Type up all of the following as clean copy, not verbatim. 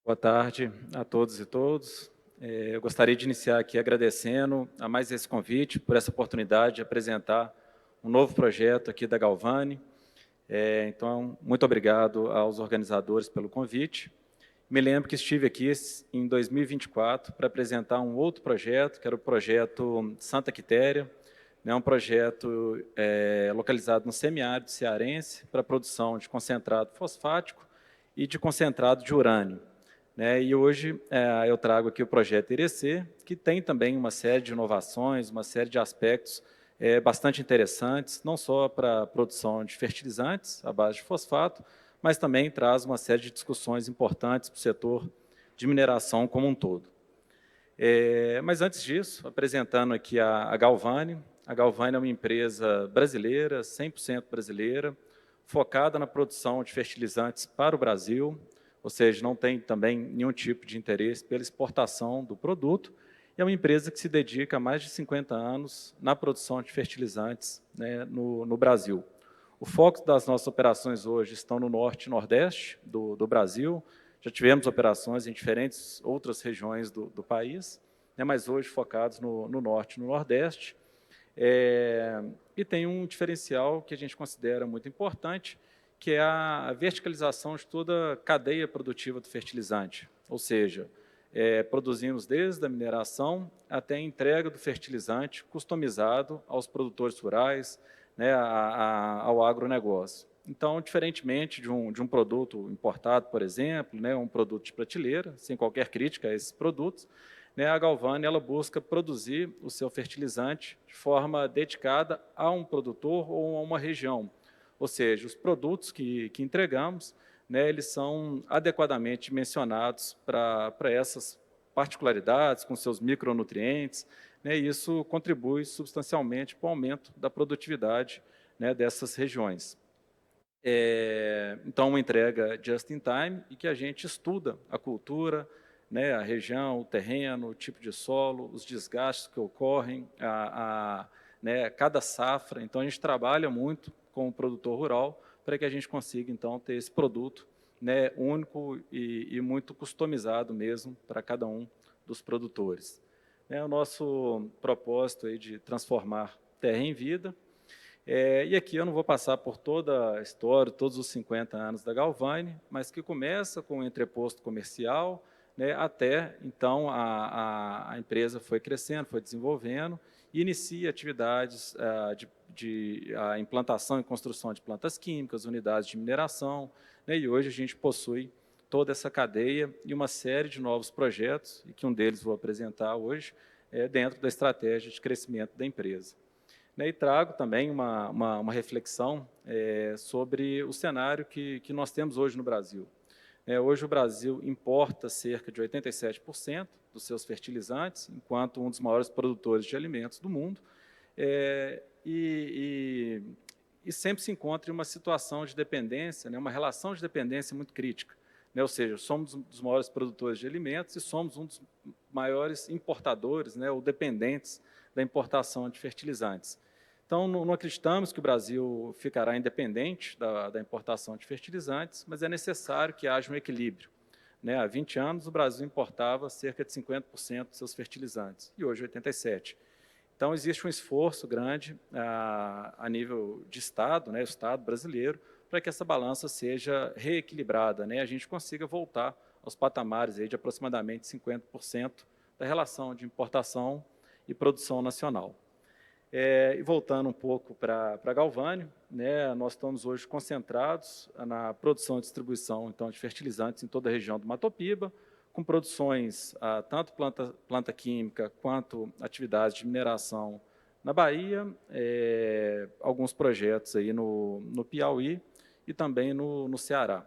Boa tarde a todos e todas. Eu gostaria de iniciar aqui agradecendo a mais esse convite, por essa oportunidade de apresentar um novo projeto aqui da Galvani. Então, muito obrigado aos organizadores pelo convite. Me lembro que estive aqui em 2024 para apresentar um outro projeto, que era o projeto Santa Quitéria, né, um projeto localizado no semiárido cearense para a produção de concentrado fosfático e de concentrado de urânio. Né, e hoje eu trago aqui o projeto Irecê, que tem também uma série de inovações, uma série de aspectos bastante interessantes, não só para a produção de fertilizantes à base de fosfato, mas também traz uma série de discussões importantes para o setor de mineração como um todo. Mas antes disso, apresentando aqui a Galvani. A Galvani é uma empresa brasileira, 100% brasileira, focada na produção de fertilizantes para o Brasil, ou seja, não tem também nenhum tipo de interesse pela exportação do produto. É uma empresa que se dedica há mais de 50 anos na produção de fertilizantes, né, no Brasil. O foco das nossas operações hoje estão no norte e nordeste do Brasil. Já tivemos operações em diferentes outras regiões do país, né, mas hoje focados no norte e no nordeste. E tem um diferencial que a gente considera muito importante, que é a verticalização de toda a cadeia produtiva do fertilizante, ou seja, produzimos desde a mineração até a entrega do fertilizante customizado aos produtores rurais, né, ao agronegócio. Então, diferentemente de um produto importado, por exemplo, né, um produto de prateleira, sem qualquer crítica a esses produtos, né, a Galvani ela busca produzir o seu fertilizante de forma dedicada a um produtor ou a uma região. Ou seja, os produtos que entregamos, né, eles são adequadamente mencionados para essas particularidades, com seus micronutrientes, né, e isso contribui substancialmente para o aumento da produtividade, né, dessas regiões. Então, uma entrega just in time e que a gente estuda a cultura, né, a região, o terreno, o tipo de solo, os desgastes que ocorrem, né, cada safra. Então, a gente trabalha muito com o produtor rural para que a gente consiga, então, ter esse produto, né, único e muito customizado mesmo para cada um dos produtores. O nosso propósito aí de transformar terra em vida. E aqui eu não vou passar por toda a história, todos os 50 anos da Galvani, mas que começa com o entreposto comercial, né, até, então, a empresa foi crescendo, foi desenvolvendo, e inicia atividades de implantação e construção de plantas químicas, unidades de mineração, né, e hoje a gente possui toda essa cadeia e uma série de novos projetos, e que um deles vou apresentar hoje, dentro da estratégia de crescimento da empresa. E trago também uma reflexão sobre o cenário que nós temos hoje no Brasil. Hoje o Brasil importa cerca de 87% dos seus fertilizantes, enquanto um dos maiores produtores de alimentos do mundo, e sempre se encontra em uma situação de dependência, né, uma relação de dependência muito crítica. Ou seja, somos um dos maiores produtores de alimentos e somos um dos maiores importadores, né, ou dependentes da importação de fertilizantes. Então, não acreditamos que o Brasil ficará independente da importação de fertilizantes, mas é necessário que haja um equilíbrio. Há 20 anos, o Brasil importava cerca de 50% dos seus fertilizantes, e hoje 87%. Então, existe um esforço grande a nível de Estado, né, o Estado brasileiro, para que essa balança seja reequilibrada, né, a gente consiga voltar aos patamares aí de aproximadamente 50% da relação de importação e produção nacional. E voltando um pouco para a Galvani, né, nós estamos hoje concentrados na produção e distribuição então, de fertilizantes em toda a região do Mato Piba, com produções tanto planta química quanto atividades de mineração na Bahia, alguns projetos aí no Piauí e também no Ceará.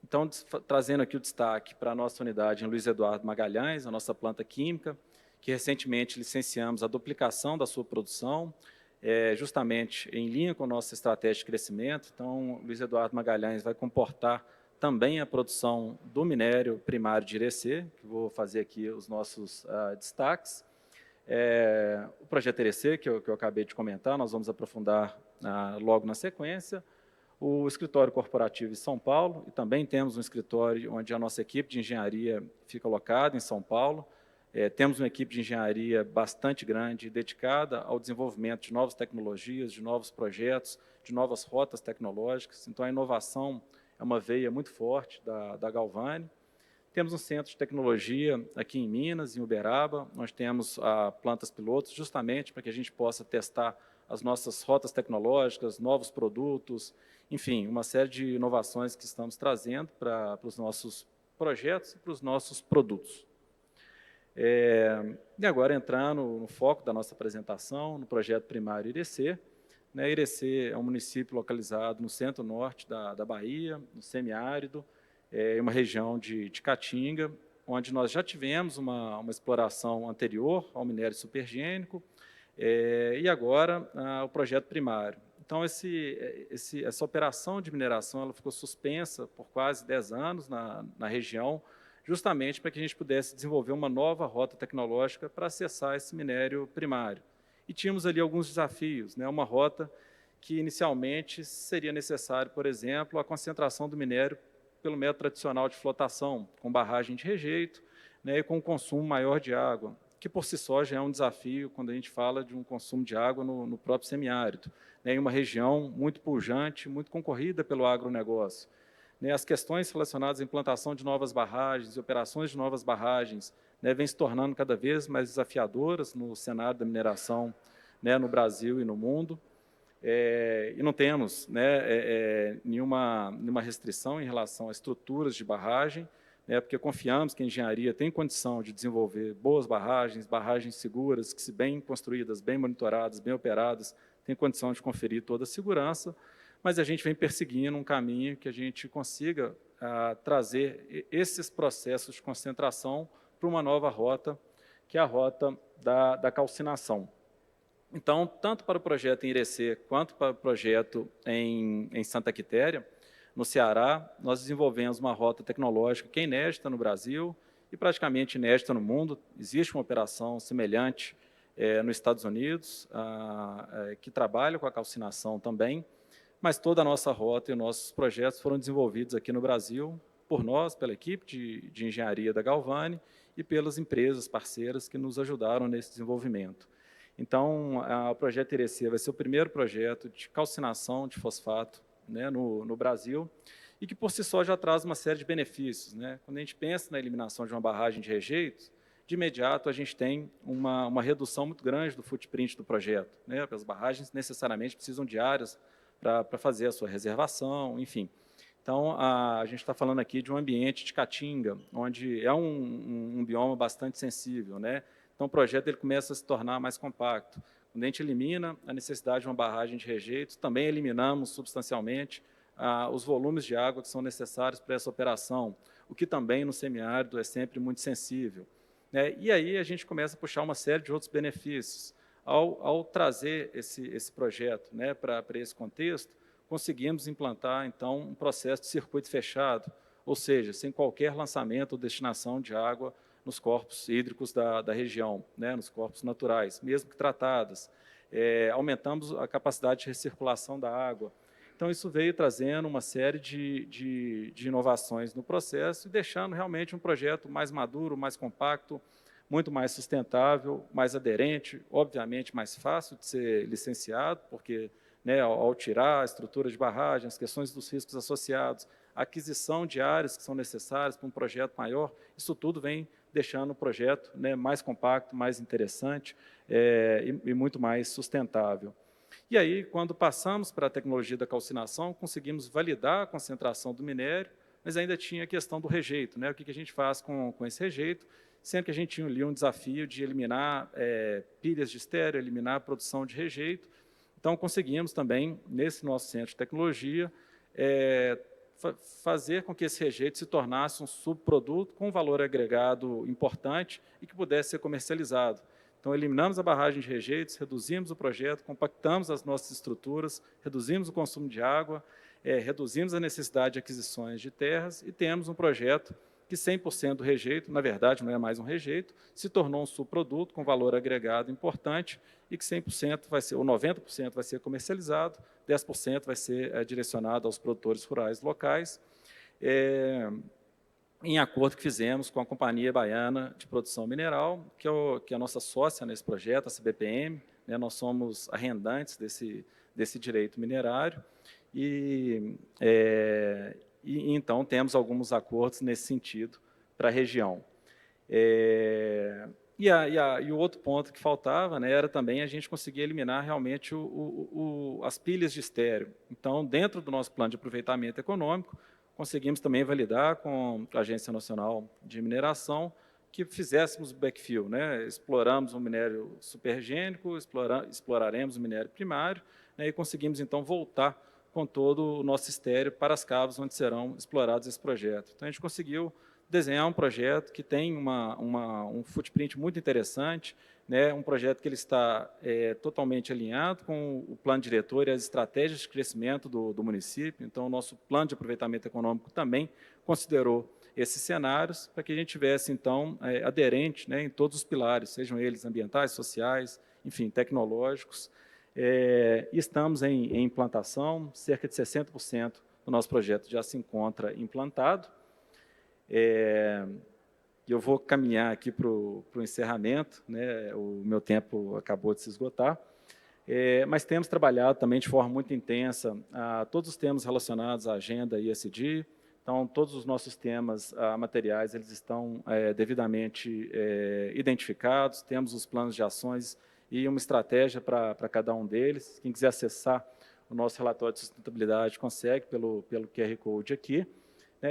Então, trazendo aqui o destaque para a nossa unidade em Luiz Eduardo Magalhães, a nossa planta química, que recentemente licenciamos a duplicação da sua produção, justamente em linha com a nossa estratégia de crescimento. Então, Luiz Eduardo Magalhães vai comportar também a produção do minério primário de Irecê, que vou fazer aqui os nossos destaques. O projeto Irecê, que eu acabei de comentar, nós vamos aprofundar logo na sequência. o escritório corporativo em São Paulo, e também temos um escritório onde a nossa equipe de engenharia fica alocada em São Paulo. Temos uma equipe de engenharia bastante grande, dedicada ao desenvolvimento de novas tecnologias, de novos projetos, de novas rotas tecnológicas. Então, a inovação é uma veia muito forte da Galvani. Temos um centro de tecnologia aqui em Minas, em Uberaba. Nós temos plantas pilotos justamente para que a gente possa testar as nossas rotas tecnológicas, novos produtos, enfim, uma série de inovações que estamos trazendo para os nossos projetos e para os nossos produtos. E agora, entrando no foco da nossa apresentação, no projeto primário Irecê. Irecê é um município localizado no centro-norte da Bahia, no semiárido, uma região de Caatinga, onde nós já tivemos uma exploração anterior ao minério supergênico, e agora o projeto primário. Então, essa operação de mineração ela ficou suspensa por quase 10 anos na região, justamente para que a gente pudesse desenvolver uma nova rota tecnológica para acessar esse minério primário. E tínhamos ali alguns desafios, uma rota que inicialmente seria necessário, por exemplo, a concentração do minério pelo método tradicional de flotação, com barragem de rejeito, e com um consumo maior de água, que por si só já é um desafio quando a gente fala de um consumo de água no próprio semiárido, em uma região muito pujante, muito concorrida pelo agronegócio. As questões relacionadas à implantação de novas barragens e operações de novas barragens vêm se tornando cada vez mais desafiadoras no cenário da mineração no Brasil e no mundo. E não temos nenhuma restrição em relação a estruturas de barragem, porque confiamos que a engenharia tem condição de desenvolver boas barragens seguras, que, se bem construídas, bem monitoradas, bem operadas, tem condição de conferir toda a segurança, mas a gente vem perseguindo um caminho que a gente consiga trazer esses processos de concentração para uma nova rota, que é a rota da calcinação. Então, tanto para o projeto em Irecê, quanto para o projeto em Santa Quitéria, no Ceará, nós desenvolvemos uma rota tecnológica que é inédita no Brasil e praticamente inédita no mundo. Existe uma operação semelhante nos Estados Unidos, que trabalha com a calcinação também, mas toda a nossa rota e nossos projetos foram desenvolvidos aqui no Brasil, por nós, pela equipe de engenharia da Galvani e pelas empresas parceiras que nos ajudaram nesse desenvolvimento. Então, o projeto Irecê vai ser o primeiro projeto de calcinação de fosfato no Brasil, e que, por si só, já traz uma série de benefícios. Quando a gente pensa na eliminação de uma barragem de rejeitos, de imediato a gente tem uma redução muito grande do footprint do projeto. Porque as barragens necessariamente precisam de áreas para fazer a sua reservação, enfim. Então, a gente está falando aqui de um ambiente de Caatinga, onde é um bioma bastante sensível. Então, o projeto ele começa a se tornar mais compacto. Quando a gente elimina a necessidade de uma barragem de rejeitos, também eliminamos substancialmente os volumes de água que são necessários para essa operação, o que também no semiárido é sempre muito sensível. E aí a gente começa a puxar uma série de outros benefícios. Ao trazer esse projeto para esse contexto, conseguimos implantar, então, um processo de circuito fechado, ou seja, sem qualquer lançamento ou destinação de água nos corpos hídricos da região, nos corpos naturais, mesmo que tratadas. Aumentamos a capacidade de recirculação da água. Então, isso veio trazendo uma série de inovações no processo e deixando realmente um projeto mais maduro, mais compacto, muito mais sustentável, mais aderente, obviamente mais fácil de ser licenciado, porque ao tirar a estrutura de barragem, as questões dos riscos associados, a aquisição de áreas que são necessárias para um projeto maior, isso tudo vem deixando o projeto mais compacto, mais interessante e muito mais sustentável. E aí, quando passamos para a tecnologia da calcinação, conseguimos validar a concentração do minério, mas ainda tinha a questão do rejeito. O que a gente faz com esse rejeito, sendo que a gente tinha ali um desafio de eliminar pilhas de estéreo, eliminar a produção de rejeito. Então, conseguimos também, nesse nosso centro de tecnologia, fazer com que esse rejeito se tornasse um subproduto com valor agregado importante e que pudesse ser comercializado. Então, eliminamos a barragem de rejeitos, reduzimos o projeto, compactamos as nossas estruturas, reduzimos o consumo de água, reduzimos a necessidade de aquisições de terras e temos um projeto que 100% do rejeito, na verdade, não é mais um rejeito, se tornou um subproduto com valor agregado importante e que 100% vai ser, ou 90% vai ser comercializado, 10% vai ser direcionado aos produtores rurais locais, em acordo que fizemos com a Companhia Baiana de Produção Mineral, que é a nossa sócia nesse projeto, a CBPM, né, nós somos arrendantes desse direito minerário, e então temos alguns acordos nesse sentido para a região. E o outro ponto que faltava, né, era também a gente conseguir eliminar realmente as pilhas de estéreo. Então, dentro do nosso plano de aproveitamento econômico, conseguimos também validar com a Agência Nacional de Mineração que fizéssemos backfill, né? Exploramos o minério supergênico, exploraremos o minério primário, né, e conseguimos, então, voltar com todo o nosso estéreo para as cavas onde serão explorados esse projeto. Então, a gente conseguiu desenhar um projeto que tem um footprint muito interessante, né, um projeto que ele está totalmente alinhado com o plano diretor e as estratégias de crescimento do município. Então, o nosso plano de aproveitamento econômico também considerou esses cenários para que a gente tivesse, então, aderente, né, em todos os pilares, sejam eles ambientais, sociais, enfim, tecnológicos. Estamos em implantação, cerca de 60% do nosso projeto já se encontra implantado. Eu vou caminhar aqui para o encerramento, né, o meu tempo acabou de se esgotar, mas temos trabalhado também de forma muito intensa todos os temas relacionados à agenda ESG. Então, todos os nossos temas materiais, eles estão devidamente identificados, temos os planos de ações e uma estratégia para cada um deles. Quem quiser acessar o nosso relatório de sustentabilidade consegue pelo QR Code aqui.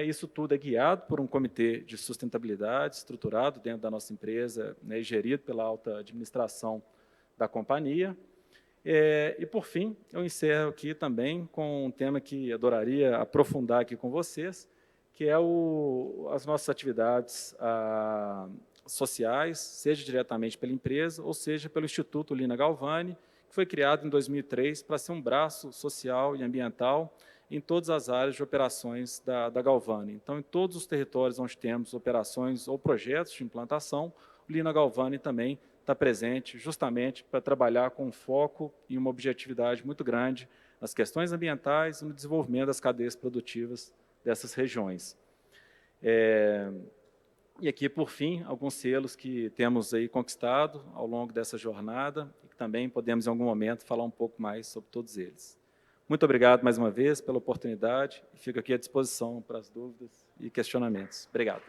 Isso tudo é guiado por um comitê de sustentabilidade estruturado dentro da nossa empresa, né, e gerido pela alta administração da companhia. E, por fim, eu encerro aqui também com um tema que adoraria aprofundar aqui com vocês, que é as nossas atividades sociais, seja diretamente pela empresa, ou seja pelo Instituto Lina Galvani, que foi criado em 2003 para ser um braço social e ambiental em todas as áreas de operações da Galvani. Então, em todos os territórios onde temos operações ou projetos de implantação, o Lina Galvani também está presente justamente para trabalhar com foco e uma objetividade muito grande nas questões ambientais e no desenvolvimento das cadeias produtivas dessas regiões. E aqui, por fim, alguns selos que temos aí conquistado ao longo dessa jornada e que também podemos, em algum momento, falar um pouco mais sobre todos eles. Muito obrigado, mais uma vez, pela oportunidade e fico aqui à disposição para as dúvidas e questionamentos. Obrigado.